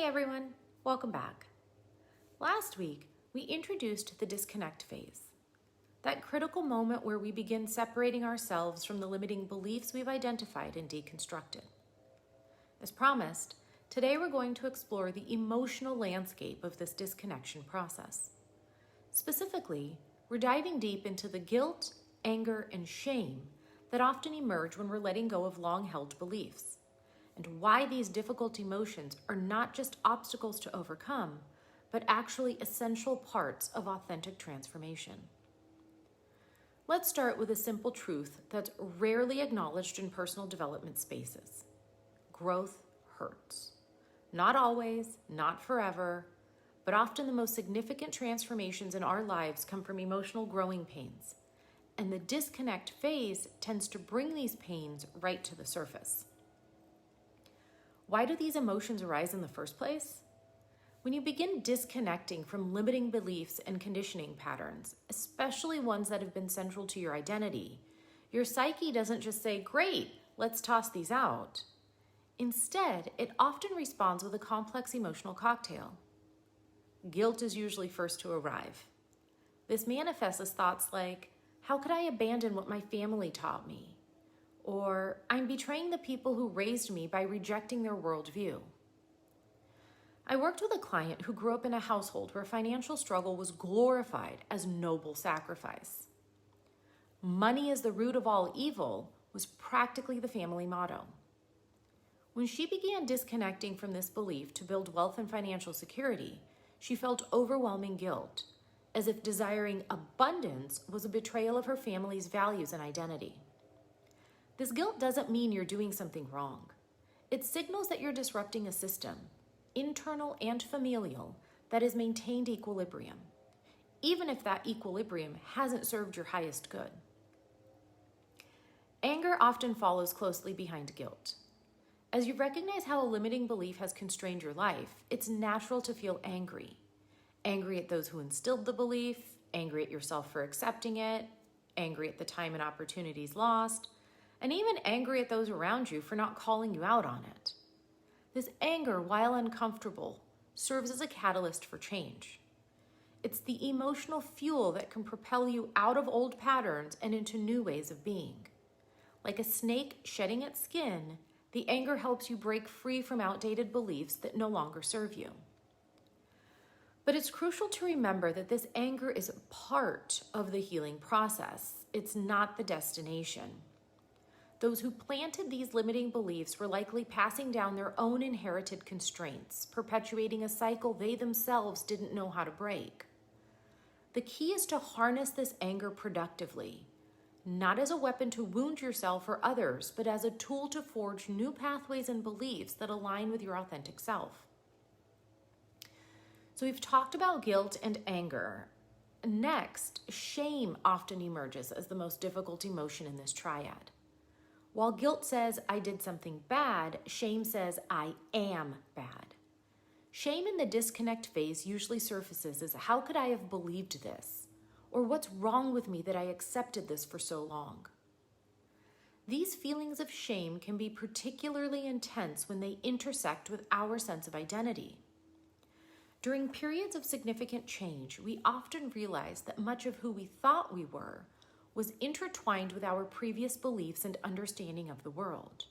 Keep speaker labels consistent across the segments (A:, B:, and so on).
A: Hey everyone, welcome back. Last week, we introduced the disconnect phase, that critical moment where we begin separating ourselves from the limiting beliefs we've identified and deconstructed. As promised, today we're going to explore the emotional landscape of this disconnection process. Specifically, we're diving deep into the guilt, anger, and shame that often emerge when we're letting go of long-held beliefs, and why these difficult emotions are not just obstacles to overcome, but actually essential parts of authentic transformation. Let's start with a simple truth that's rarely acknowledged in personal development spaces. Growth hurts. Not always, not forever, but often the most significant transformations in our lives come from emotional growing pains, and the disconnect phase tends to bring these pains right to the surface. Why do these emotions arise in the first place? When you begin disconnecting from limiting beliefs and conditioning patterns, especially ones that have been central to your identity, your psyche doesn't just say, "Great, let's toss these out." Instead, it often responds with a complex emotional cocktail. Guilt is usually first to arrive. This manifests as thoughts like, "How could I abandon what my family taught me?" Or, "I'm betraying the people who raised me by rejecting their worldview." I worked with a client who grew up in a household where financial struggle was glorified as noble sacrifice. "Money is the root of all evil" was practically the family motto. When she began disconnecting from this belief to build wealth and financial security, she felt overwhelming guilt, as if desiring abundance was a betrayal of her family's values and identity. This guilt doesn't mean you're doing something wrong. It signals that you're disrupting a system, internal and familial, that has maintained equilibrium, even if that equilibrium hasn't served your highest good. Anger often follows closely behind guilt. As you recognize how a limiting belief has constrained your life, it's natural to feel angry. Angry at those who instilled the belief, angry at yourself for accepting it, angry at the time and opportunities lost, and even angry at those around you for not calling you out on it. This anger, while uncomfortable, serves as a catalyst for change. It's the emotional fuel that can propel you out of old patterns and into new ways of being. Like a snake shedding its skin, the anger helps you break free from outdated beliefs that no longer serve you. But it's crucial to remember that this anger is part of the healing process. It's not the destination. Those who planted these limiting beliefs were likely passing down their own inherited constraints, perpetuating a cycle they themselves didn't know how to break. The key is to harness this anger productively, not as a weapon to wound yourself or others, but as a tool to forge new pathways and beliefs that align with your authentic self. So we've talked about guilt and anger. Next, shame often emerges as the most difficult emotion in this triad. While guilt says, "I did something bad," shame says, "I am bad." Shame in the disconnect phase usually surfaces as, "How could I have believed this?" Or, "What's wrong with me that I accepted this for so long?" These feelings of shame can be particularly intense when they intersect with our sense of identity. During periods of significant change, we often realize that much of who we thought we were was intertwined with our previous beliefs and understanding of the world.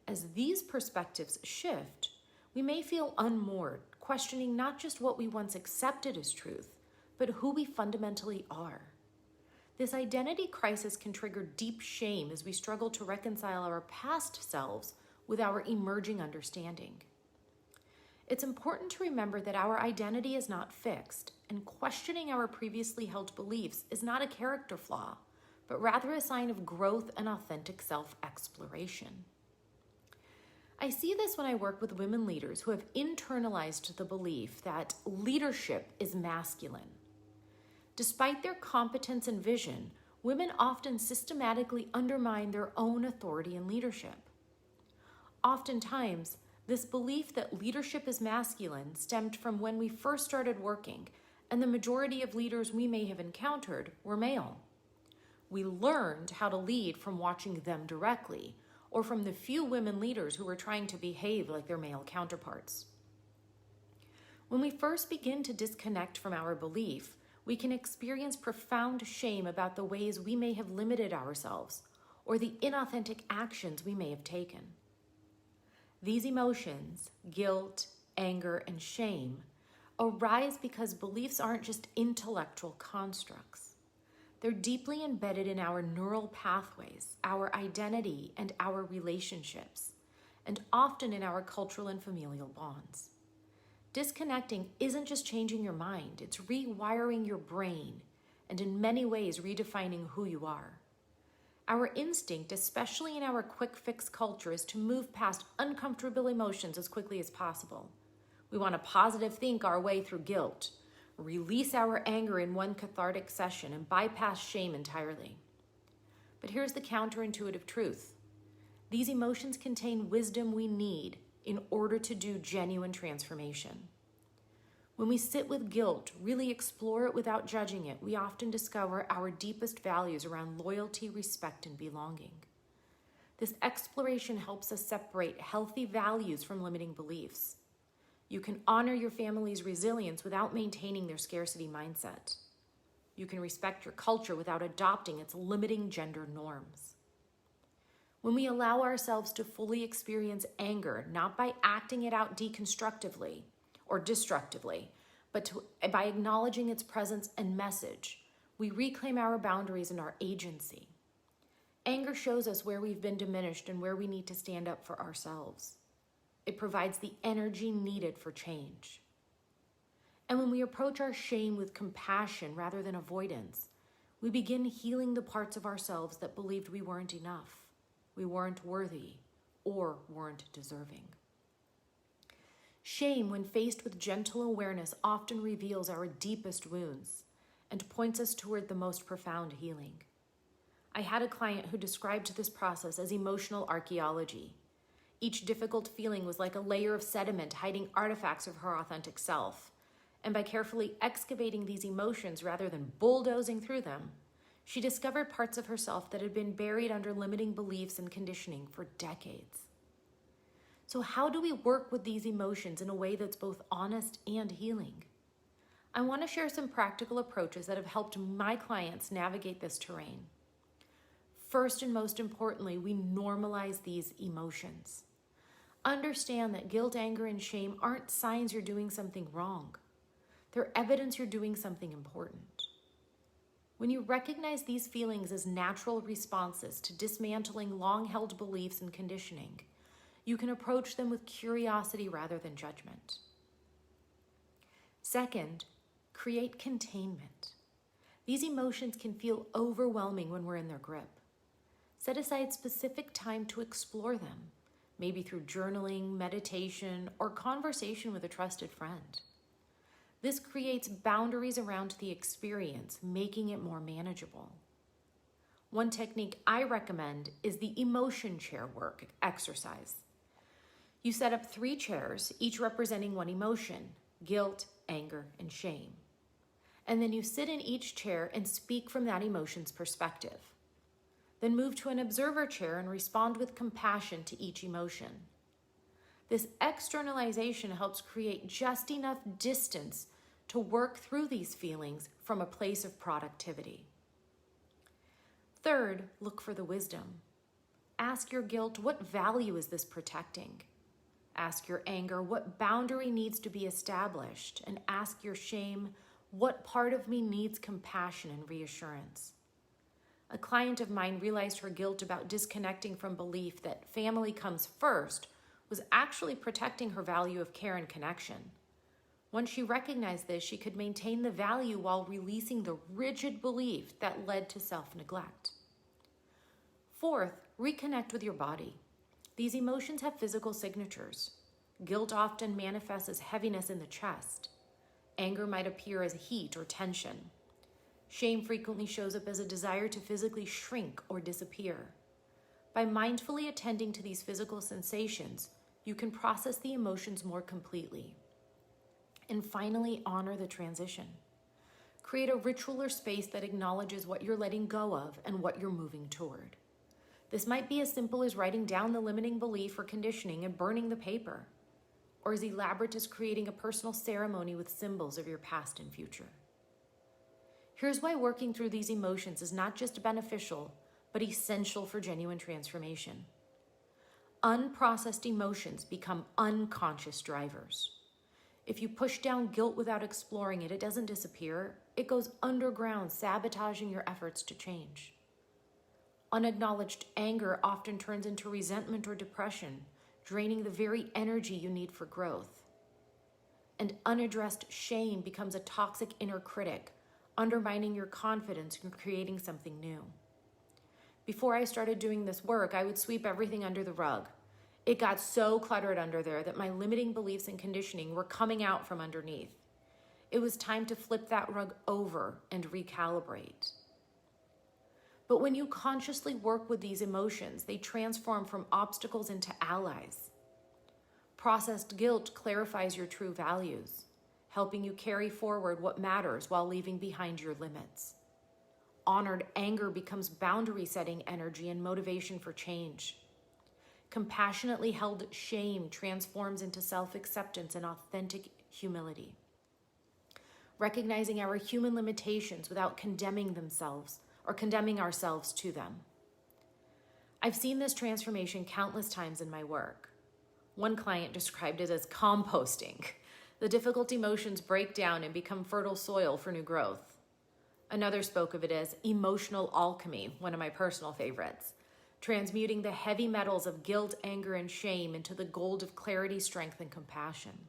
A: As these perspectives shift, we may feel unmoored, questioning not just what we once accepted as truth, but who we fundamentally are. This identity crisis can trigger deep shame as we struggle to reconcile our past selves with our emerging understanding. It's important to remember that our identity is not fixed, and questioning our previously held beliefs is not a character flaw, but rather a sign of growth and authentic self-exploration. I see this when I work with women leaders who have internalized the belief that leadership is masculine. Despite their competence and vision, women often systematically undermine their own authority and leadership. Oftentimes, this belief that leadership is masculine stemmed from when we first started working, and the majority of leaders we may have encountered were male. We learned how to lead from watching them directly, or from the few women leaders who were trying to behave like their male counterparts. When we first begin to disconnect from our belief, we can experience profound shame about the ways we may have limited ourselves or the inauthentic actions we may have taken. These emotions, guilt, anger, and shame, arise because beliefs aren't just intellectual constructs. They're deeply embedded in our neural pathways, our identity, and our relationships, and often in our cultural and familial bonds. Disconnecting isn't just changing your mind, it's rewiring your brain, and in many ways redefining who you are. Our instinct, especially in our quick fix culture, is to move past uncomfortable emotions as quickly as possible. We want to positive think our way through guilt, release our anger in one cathartic session, and bypass shame entirely. But here's the counterintuitive truth. These emotions contain wisdom we need in order to do genuine transformation. When we sit with guilt, really explore it without judging it, we often discover our deepest values around loyalty, respect, and belonging. This exploration helps us separate healthy values from limiting beliefs. You can honor your family's resilience without maintaining their scarcity mindset. You can respect your culture without adopting its limiting gender norms. When we allow ourselves to fully experience anger, not by acting it out deconstructively or destructively, but by acknowledging its presence and message, we reclaim our boundaries and our agency. Anger shows us where we've been diminished and where we need to stand up for ourselves. It provides the energy needed for change. And when we approach our shame with compassion rather than avoidance, we begin healing the parts of ourselves that believed we weren't enough, we weren't worthy, or weren't deserving. Shame, when faced with gentle awareness, often reveals our deepest wounds and points us toward the most profound healing. I had a client who described this process as emotional archaeology. Each difficult feeling was like a layer of sediment hiding artifacts of her authentic self. And by carefully excavating these emotions rather than bulldozing through them, she discovered parts of herself that had been buried under limiting beliefs and conditioning for decades. So how do we work with these emotions in a way that's both honest and healing? I want to share some practical approaches that have helped my clients navigate this terrain. First and most importantly, we normalize these emotions. Understand that guilt, anger, and shame aren't signs you're doing something wrong. They're evidence you're doing something important. When you recognize these feelings as natural responses to dismantling long-held beliefs and conditioning, you can approach them with curiosity rather than judgment. Second, create containment. These emotions can feel overwhelming when we're in their grip. Set aside specific time to explore them, maybe through journaling, meditation, or conversation with a trusted friend. This creates boundaries around the experience, making it more manageable. One technique I recommend is the emotion chair work exercise. You set up 3 chairs, each representing one emotion: guilt, anger, and shame. And then you sit in each chair and speak from that emotion's perspective. Then move to an observer chair and respond with compassion to each emotion. This externalization helps create just enough distance to work through these feelings from a place of productivity. Third, look for the wisdom. Ask your guilt, what value is this protecting? Ask your anger, what boundary needs to be established? And ask your shame, what part of me needs compassion and reassurance? A client of mine realized her guilt about disconnecting from belief that family comes first was actually protecting her value of care and connection. Once she recognized this, she could maintain the value while releasing the rigid belief that led to self-neglect. Fourth, reconnect with your body. These emotions have physical signatures. Guilt often manifests as heaviness in the chest. Anger might appear as heat or tension. Shame frequently shows up as a desire to physically shrink or disappear. By mindfully attending to these physical sensations, you can process the emotions more completely. And finally, honor the transition. Create a ritual or space that acknowledges what you're letting go of and what you're moving toward. This might be as simple as writing down the limiting belief or conditioning and burning the paper. or as elaborate as creating a personal ceremony with symbols of your past and future. Here's why working through these emotions is not just beneficial, but essential for genuine transformation. Unprocessed emotions become unconscious drivers. If you push down guilt without exploring it, it doesn't disappear. It goes underground, sabotaging your efforts to change. Unacknowledged anger often turns into resentment or depression, draining the very energy you need for growth. And unaddressed shame becomes a toxic inner critic, undermining your confidence in creating something new. Before I started doing this work, I would sweep everything under the rug. It got so cluttered under there that my limiting beliefs and conditioning were coming out from underneath. It was time to flip that rug over and recalibrate. But when you consciously work with these emotions, they transform from obstacles into allies. Processed guilt clarifies your true values, helping you carry forward what matters while leaving behind your limits. Honored anger becomes boundary-setting energy and motivation for change. Compassionately held shame transforms into self-acceptance and authentic humility. Recognizing our human limitations without condemning ourselves to them. I've seen this transformation countless times in my work. One client described it as composting. The difficult emotions break down and become fertile soil for new growth. Another spoke of it as emotional alchemy, one of my personal favorites, transmuting the heavy metals of guilt, anger, and shame into the gold of clarity, strength, and compassion.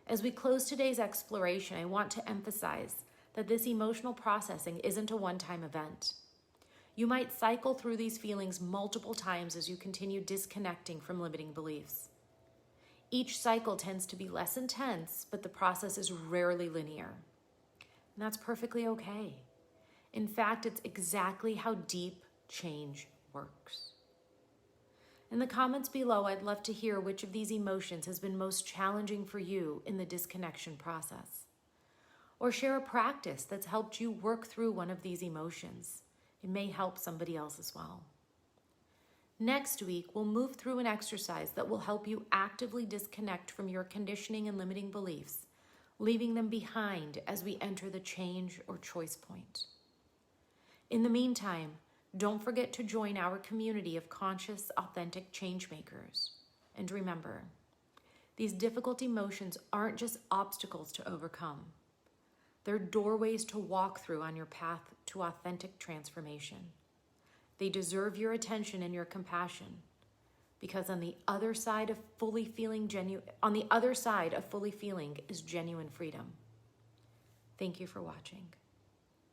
A: As we close today's exploration, I want to emphasize that this emotional processing isn't a one-time event. You might cycle through these feelings multiple times as you continue disconnecting from limiting beliefs. Each cycle tends to be less intense, but the process is rarely linear. And that's perfectly okay. In fact, it's exactly how deep change works. In the comments below, I'd love to hear which of these emotions has been most challenging for you in the disconnection process. Or share a practice that's helped you work through one of these emotions. It may help somebody else as well. Next week, we'll move through an exercise that will help you actively disconnect from your conditioning and limiting beliefs, leaving them behind as we enter the change or choice point. In the meantime, don't forget to join our community of conscious, authentic change makers. And remember, these difficult emotions aren't just obstacles to overcome. They're doorways to walk through on your path to authentic transformation. They deserve your attention and your compassion, because on the other side of fully feeling is genuine freedom. Thank you for watching.